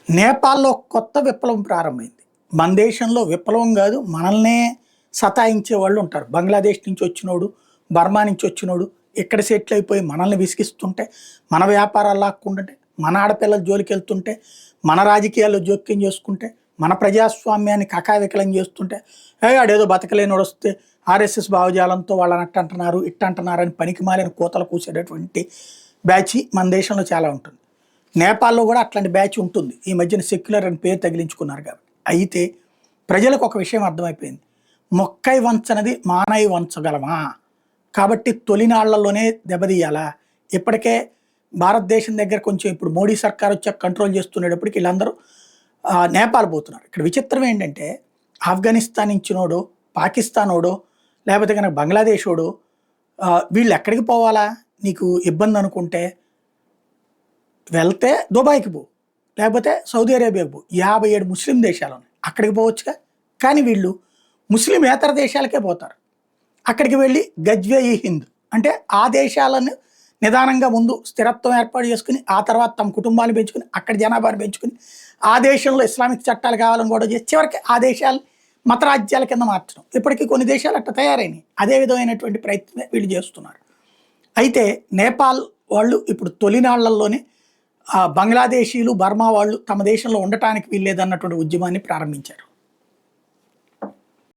నేపాల్‌లో కొత్త విప్లవం ప్రారంభమైంది. మన దేశంలో విప్లవం గాదు, మనల్నే సతాయించే వాళ్ళుంటారు. బంగ్లాదేశ్ నుంచి వచ్చినోడు, బర్మా నుంచి వచ్చినోడు, ఇక్కడ సెటిల్ అయిపోయి మనల్ని విసిగిస్తుంటే, మన వ్యాపారాలు లాక్కుంటుంటే, మన ఆడపిల్లల జోలికెళ్తుంటే, మన రాజకీయాల్లో జోక్యం చేసుకుంటే, మన ప్రజాస్వామ్యాన్ని కకావికలం చేస్తుంటే, ఆడేదో బతకలేనోడొస్తే ఆర్ఎస్ఎస్ భావజాలంతో వాళ్ళని అట్టంటున్నారు, ఇట్టంటున్నారని పనికిమాలిన కూతలు కూసేటటువంటి బ్యాచి మన దేశంలో చాలా ఉంటుంది. నేపాల్‌లో కూడా అట్లాంటి బ్యాచ్ ఉంటుంది. ఈ మధ్యన సెక్యులర్ అని పేరు తగిలించుకున్నారు కాబట్టి. అయితే ప్రజలకు ఒక విషయం అర్థమైపోయింది. మొక్కై వంచనది మానై వంచగలమా? కాబట్టి తొలినాళ్లలోనే దెబ్బతీయాలా? ఇప్పటికే భారతదేశం దగ్గర కొంచెం ఇప్పుడు మోడీ సర్కార్ వచ్చాక కంట్రోల్ చేస్తునేటప్పటికి వీళ్ళందరూ నేపాల్ పోతున్నారు. ఇక్కడ విచిత్రం ఏంటంటే ఆఫ్ఘనిస్తాన్ నుంచినోడో, పాకిస్తానోడో, లేకపోతే కనుక బంగ్లాదేశోడో వీళ్ళు ఎక్కడికి పోవాలా? నీకు ఇబ్బంది అనుకుంటే వెళ్తే దుబాయ్‌కి పో, లేకపోతే సౌదీ అరేబియాకి పో. 57 ముస్లిం దేశాలు ఉన్నాయి. అక్కడికి పోవచ్చుగా. కానీ వీళ్ళు ముస్లిమేతర దేశాలకే పోతారు. అక్కడికి వెళ్ళి గజ్వే-ఇ హింద్ అంటే ఆ దేశాలను నిదానంగా ముందు స్థిరత్వం ఏర్పాటు చేసుకుని, ఆ తర్వాత తమ కుటుంబాన్ని పెంచుకుని, అక్కడ జనాభాను పెంచుకుని, ఆ దేశంలో ఇస్లామిక్ చట్టాలు కావాలని గొడవ చేసి, చివరికి ఆ దేశాలు మతరాజ్యాల కింద మార్చడం. ఇప్పటికీ కొన్ని దేశాలు అట్లా తయారైనాయి. అదే విధమైనటువంటి ప్రయత్నమే వీళ్ళు చేస్తున్నారు. అయితే నేపాల్ వాళ్ళు ఇప్పుడు తొలినాళ్లలోనే బంగ్లాదేశీలు, బర్మా వాళ్ళు తమ దేశంలో ఉండటానికి వీల్లేదన్నటువంటి ఉద్యమాన్ని ప్రారంభించారు.